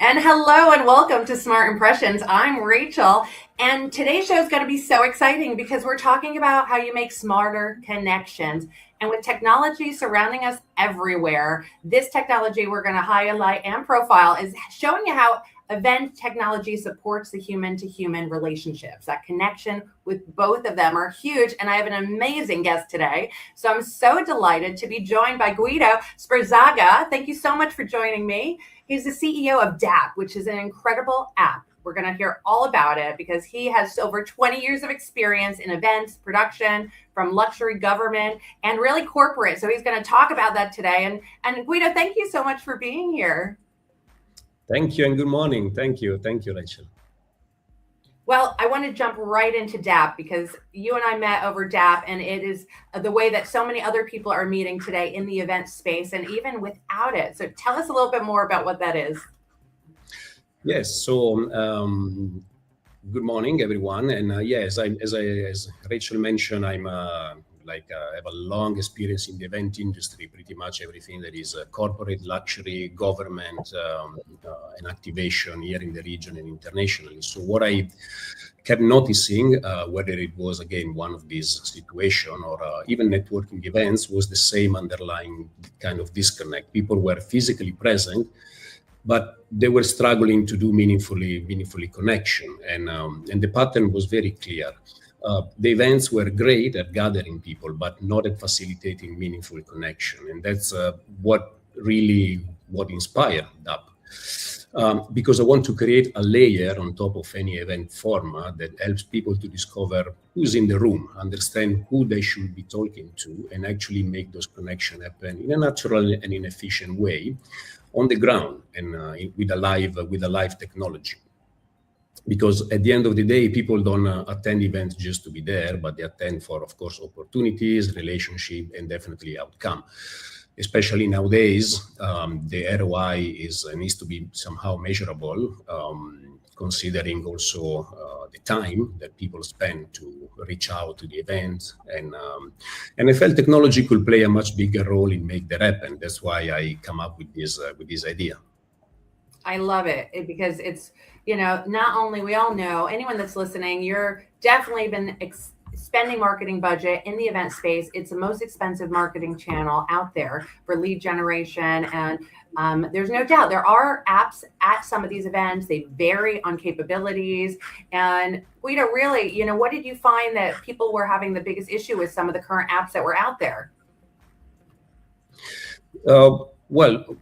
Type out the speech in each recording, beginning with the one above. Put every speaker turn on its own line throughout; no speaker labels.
And hello and welcome to Smart Impressions. I'm Rachel, and today's show is going to be so exciting because we're talking about how you make smarter connections. And with technology surrounding us everywhere, this technology we're going to highlight and profile is showing you how event technology supports the human to human relationships. That connection with both of them are huge. And I have an amazing guest today. So I'm so delighted to be joined by Guido Sperzaga. Thank you so much for joining me. He's the CEO of DAP, which is an incredible app. We're going to hear all about it because he has over 20 years of experience in events, production, from luxury, government, and really corporate. So he's going to talk about that today. And Guido, thank you so much for being here.
Thank you and good morning. Thank you, Rachel.
Well, I want to jump right into DAP because you and I met over DAP, and it is the way that so many other people are meeting today in the event space and even without it. So tell us a little bit more about what that is.
Yes, so good morning, everyone. And yes, as Rachel mentioned, I have a long experience in the event industry, pretty much everything that is corporate, luxury, government, and activation here in the region and internationally. So what I kept noticing, whether it was, again, one of these situations or even networking events, was the same underlying kind of disconnect. People were physically present, but they were struggling to do meaningfully connection. And the pattern was very clear. The events were great at gathering people, but not at facilitating meaningful connection. And that's what inspired DAP. Because I want to create a layer on top of any event format that helps people to discover who's in the room, understand who they should be talking to, and actually make those connections happen in a natural and in efficient way on the ground and with a live technology. Because at the end of the day, people don't attend events just to be there, but they attend for, of course, opportunities, relationship, and definitely outcome. Especially nowadays, the ROI needs to be somehow measurable, considering also the time that people spend to reach out to the event. And I felt technology could play a much bigger role in make that happen. That's why I come up with this idea.
I love it because it's, not only, we all know, anyone that's listening, you're definitely been spending marketing budget in the event space. It's the most expensive marketing channel out there for lead generation. And there's no doubt there are apps at some of these events. They vary on capabilities. And Guido, really, what did you find that people were having the biggest issue with some of the current apps that were out there?
Well,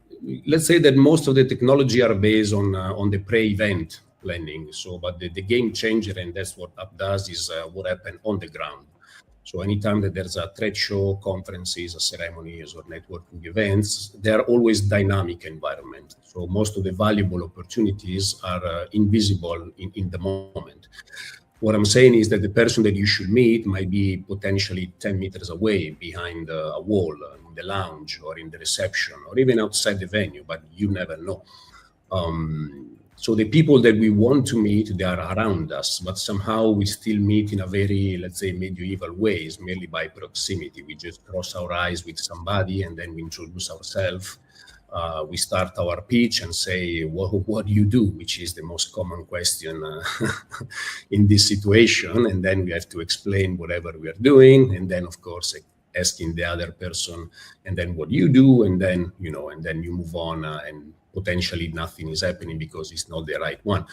let's say that most of the technology are based on the pre-event planning. So, but the game changer, and that's what app does, is what happened on the ground. So anytime that there's a trade show, conferences, ceremonies, or networking events, they are always dynamic environment. So most of the valuable opportunities are invisible in the moment. What I'm saying is that the person that you should meet might be potentially 10 meters away behind a wall, in the lounge or in the reception, or even outside the venue, but you never know. So the people that we want to meet, they are around us, but somehow we still meet in a very, let's say, medieval ways, merely by proximity. We just cross our eyes with somebody and then we introduce ourselves. We start our pitch and say, what do you do? Which is the most common question in this situation. And then we have to explain whatever we are doing. And then, of course, asking the other person, and then what do you do? And then, and then you move on and potentially nothing is happening because it's not the right one.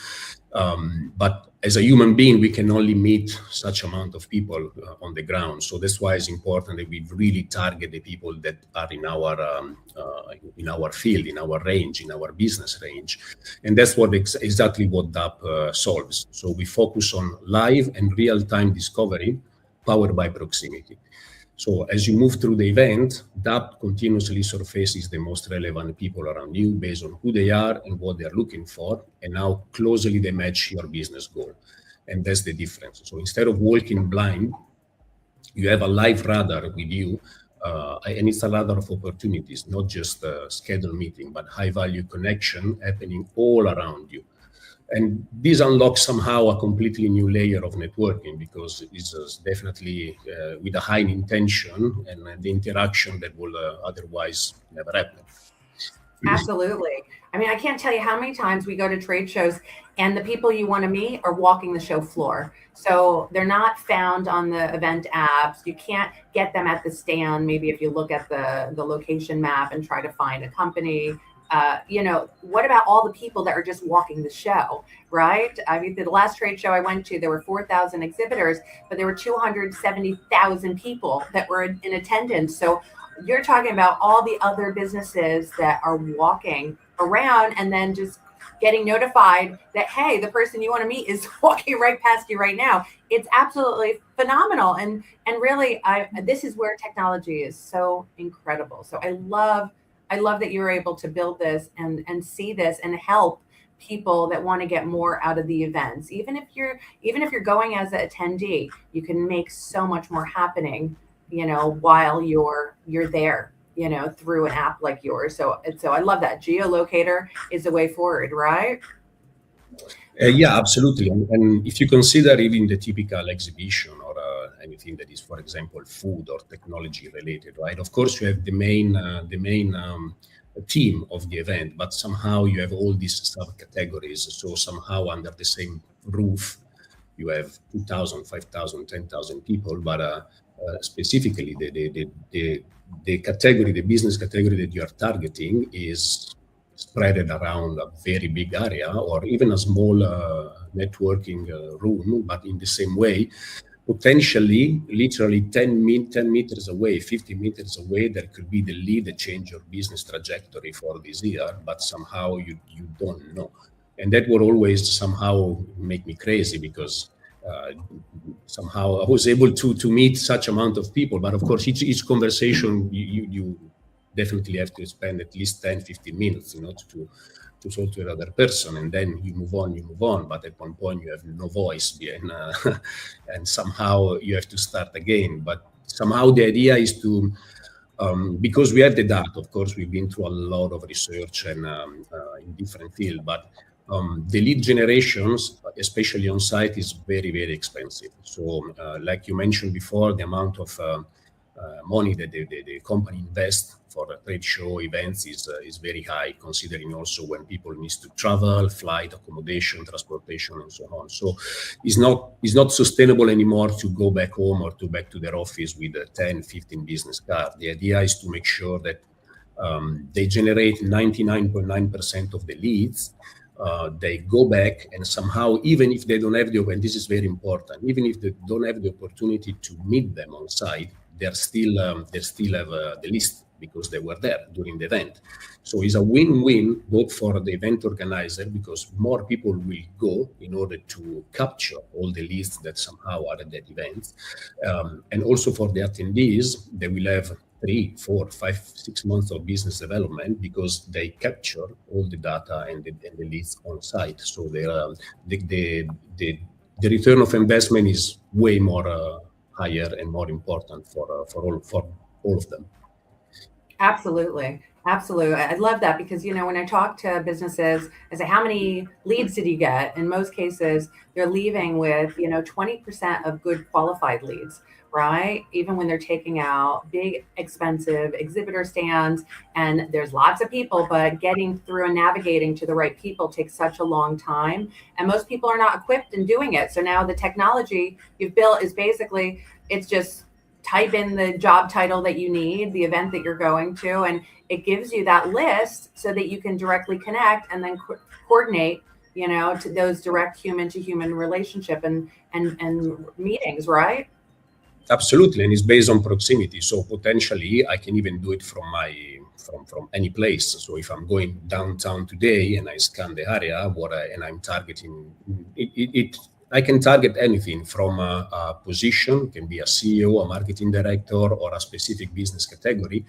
But as a human being, we can only meet such amount of people on the ground. So that's why it's important that we really target the people that are in our field, in our range, in our business range. And that's exactly what DAP solves. So we focus on live and real-time discovery powered by proximity. So as you move through the event, DAP continuously surfaces the most relevant people around you based on who they are and what they're looking for, and how closely they match your business goal. And that's the difference. So instead of walking blind, you have a live radar with you, and it's a radar of opportunities, not just a scheduled meeting, but high-value connection happening all around you. And this unlocks somehow a completely new layer of networking because it's definitely with a high intention and the interaction that will otherwise never happen.
Absolutely. I mean, I can't tell you how many times we go to trade shows and the people you want to meet are walking the show floor. So they're not found on the event apps. You can't get them at the stand. Maybe if you look at the location map and try to find a company. What about all the people that are just walking the show, right? I mean, the last trade show I went to, there were 4,000 exhibitors, but there were 270,000 people that were in attendance. So you're talking about all the other businesses that are walking around and then just getting notified that, hey, the person you want to meet is walking right past you right now. It's absolutely phenomenal. And really, this is where technology is so incredible. So I love that you're able to build this and see this and help people that want to get more out of the events. Even if you're going as an attendee, you can make so much more happening, while you're there, through an app like yours. So I love that. Geolocator is a way forward, right?
Yeah, absolutely. And if you consider even the typical exhibition or anything that is, for example, food or technology related, right? Of course, you have the main theme of the event, but somehow you have all these subcategories. So somehow under the same roof, you have 2,000, 5,000, 10,000 people, but specifically the category, the business category that you are targeting is spread around a very big area or even a small networking room, but in the same way, potentially literally 10 meters away, 50 meters away, there could be the lead that change your business trajectory for this year, but somehow you don't know. And that would always somehow make me crazy because somehow I was able to meet such amount of people. But of course, each conversation, you definitely have to spend at least 10, 15 minutes, to talk to another person, and then you move on. But at one point, you have no voice behind, and somehow you have to start again. But somehow the idea is to, because we have the data, of course, we've been through a lot of research and in different fields, but the lead generations, especially on site, is very, very expensive. So, like you mentioned before, the amount of money that the company invests for trade show events is very high, considering also when people need to travel, flight, accommodation, transportation, and so on. So it's not sustainable anymore to go back home or to back to their office with 10, 15 business cards. The idea is to make sure that they generate 99.9% of the leads. They go back and somehow, even if they don't have and this is very important, even if they don't have the opportunity to meet them on site, they still have the list because they were there during the event. So it's a win-win both for the event organizer, because more people will go in order to capture all the lists that somehow are at that event. And also for the attendees, they will have 3, 4, 5, 6 months of business development because they capture all the data and the leads on site. So the return of investment is way more higher and more important for all of them.
Absolutely. Absolutely. I love that because, when I talk to businesses, I say, how many leads did you get? In most cases, they're leaving with, 20% of good qualified leads, right? Even when they're taking out big, expensive exhibitor stands and there's lots of people, but getting through and navigating to the right people takes such a long time. And most people are not equipped in doing it. So now the technology you've built is basically, it's just type in the job title that you need, the event that you're going to, and it gives you that list so that you can directly connect and then coordinate, to those direct human to human relationship and meetings, right?
Absolutely, and it's based on proximity. So potentially, I can even do it from any place. So if I'm going downtown today and I scan the area, and I'm targeting it, I can target anything from a position, can be a CEO, a marketing director, or a specific business category.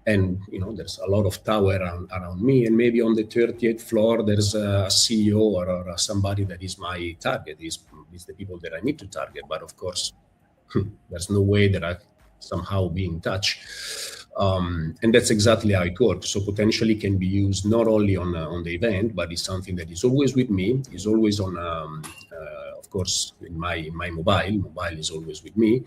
And there's a lot of tower around me, and maybe on the 30th floor there's a CEO or somebody that is my target. Is the people that I need to target. But of course, there's no way that I somehow be in touch. And that's exactly how it works. So potentially can be used not only on the event, but it's something that is always with me, is always on, of course, in my mobile. Mobile is always with me.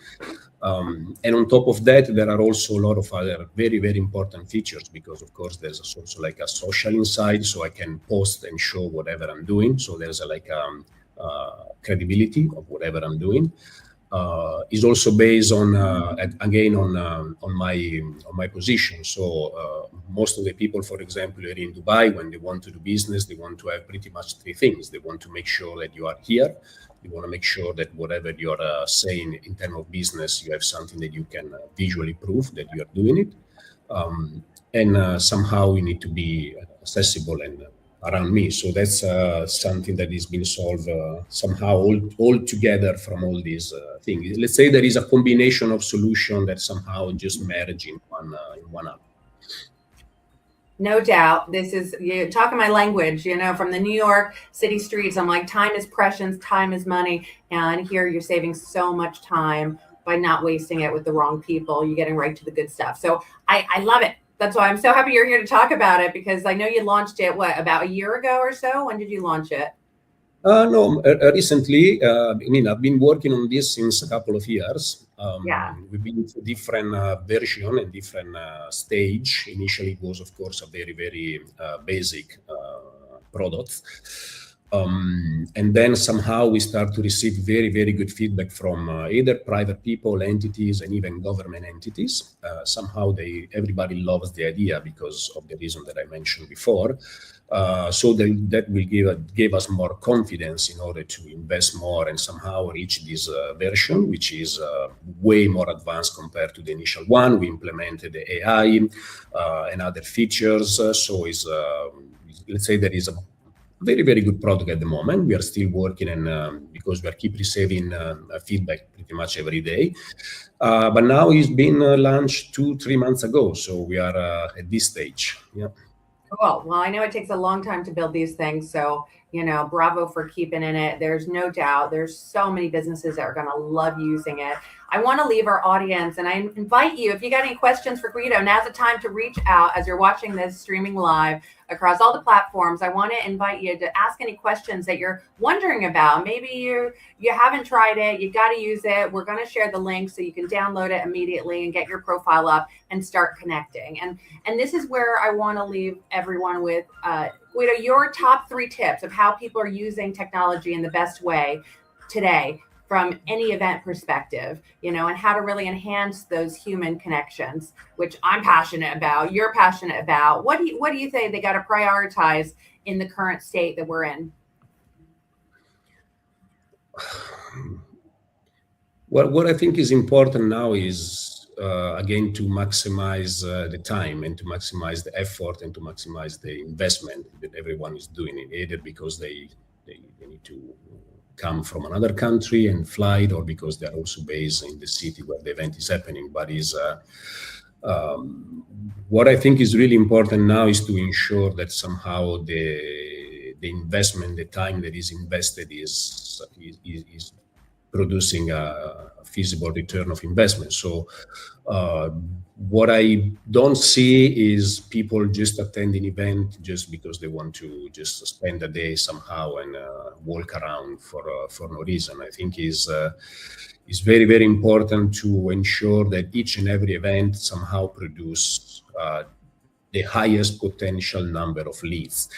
And on top of that, there are also a lot of other very, very important features because, of course, there's also like a social inside, so I can post and show whatever I'm doing. So there's credibility of whatever I'm doing. Is also based on again on my position. So most of the people, for example, here in Dubai, when they want to do business, they want to have pretty much three things. They want to make sure that you are here. You want to make sure that whatever you're saying in terms of business, you have something that you can visually prove that you are doing it. And somehow you need to be accessible and around me. So that's something that is being solved somehow all together from all these things. Let's say there is a combination of solution that somehow just merge in one app.
No doubt. This is, you talking my language, from the New York city streets. I'm like, time is precious, time is money. And here you're saving so much time by not wasting it with the wrong people. You're getting right to the good stuff. So I love it. That's why I'm so happy you're here to talk about it, because I know you launched it, about a year ago or so? When did you launch it?
No, recently. I've been working on this since a couple of years. We've been to different version and different stage. Initially, it was, of course, a very, very basic product. And then somehow we start to receive very, very good feedback from either private people, entities, and even government entities. Somehow everybody loves the idea because of the reason that I mentioned before. So that will give us more confidence in order to invest more and somehow reach this version, which is way more advanced compared to the initial one. We implemented the AI and other features. So let's say there is a very, very good product at the moment. We are still working, and because we are keep receiving feedback pretty much every day. But now it's been launched 2-3 months ago, so we are at this stage. Yeah.
Cool. Well, I know it takes a long time to build these things, so bravo for keeping in it. There's no doubt. There's so many businesses that are going to love using it. I want to leave our audience, and I invite you, if you got any questions for Guido, now's the time to reach out as you're watching this streaming live across all the platforms. I want to invite you to ask any questions that you're wondering about. Maybe you haven't tried it, you got to use it. We're going to share the link so you can download it immediately and get your profile up and start connecting. And this is where I want to leave everyone with Guido, your top 3 tips of how people are using technology in the best way today from any event perspective, and how to really enhance those human connections, which I'm passionate about, you're passionate about. What do you think they got to prioritize in the current state that we're in?
Well, what I think is important now is, again, to maximize the time and to maximize the effort and to maximize the investment that everyone is doing it, either because they need to come from another country and fly, or because they're also based in the city where the event is happening. But what I think is really important now is to ensure that somehow the investment, the time that is invested is producing a feasible return of investment. So what I don't see is people just attend an event just because they want to just spend a day somehow and walk around for no reason. I think is very, very important to ensure that each and every event somehow produce the highest potential number of leads.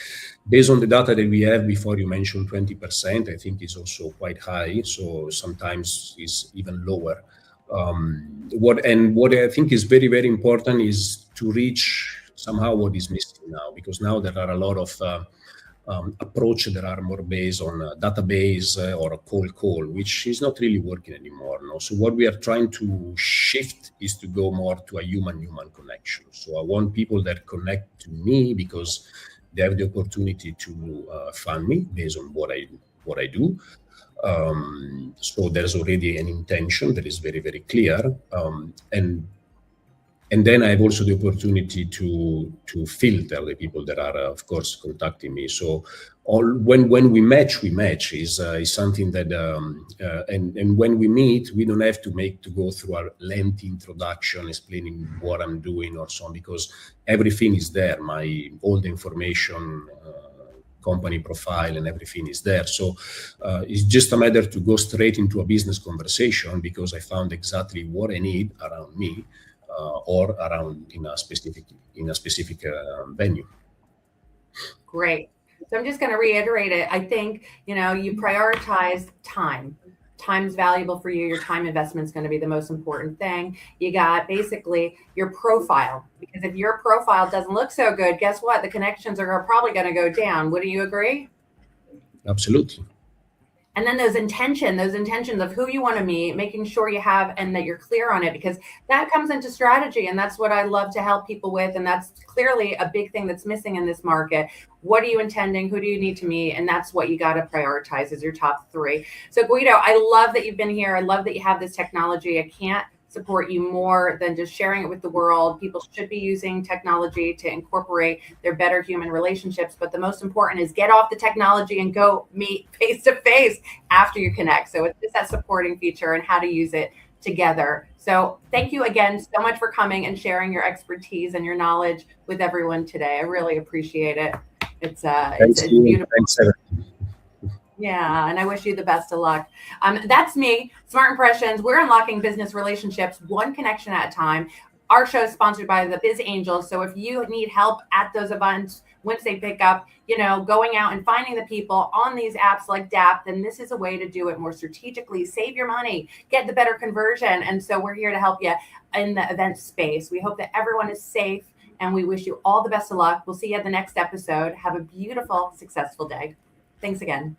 Based on the data that we have, before you mentioned 20%, I think is also quite high. So sometimes it's even lower. What I think is very, very important is to reach somehow what is missing now, because now there are a lot of approaches that are more based on a database or a cold call, which is not really working anymore. No? So what we are trying to shift is to go more to a human-human connection. So I want people that connect to me because they have the opportunity to fund me based on what I do. So there's already an intention that is very, very clear. And then I have also the opportunity to filter the people that are, of course, contacting me. So when we match is something that, and when we meet, we don't have to go through a lengthy introduction explaining what I'm doing or so on, because everything is there. All the information, company profile and everything is there. So it's just a matter to go straight into a business conversation because I found exactly what I need around me or around in a specific venue.
Great. So I'm just going to reiterate it. I think, you prioritize time. Time's valuable for you. Your time investment is going to be the most important thing. You got basically your profile, because if your profile doesn't look so good, guess what? The connections are probably going to go down. Wouldn't you agree?
Absolutely.
And then those intentions of who you want to meet, making sure you have and that you're clear on it, because that comes into strategy. And that's what I love to help people with. And that's clearly a big thing that's missing in this market. What are you intending? Who do you need to meet? And that's what you got to prioritize as your top three. So Guido, I love that you've been here. I love that you have this technology. I can't support you more than just sharing it with the world. People should be using technology to incorporate their better human relationships. But the most important is get off the technology and go meet face to face after you connect. So it's just that supporting feature and how to use it together. So thank you again so much for coming and sharing your expertise and your knowledge with everyone today. I really appreciate it. It's beautiful.
Thanks,
Yeah, and I wish you the best of luck. That's me, Smart Impressions. We're unlocking business relationships one connection at a time. Our show is sponsored by the Biz Angels. So if you need help at those events, once they pick up, going out and finding the people on these apps like DAP, then this is a way to do it more strategically, save your money, get the better conversion. And so we're here to help you in the event space. We hope that everyone is safe and we wish you all the best of luck. We'll see you at the next episode. Have a beautiful, successful day. Thanks again.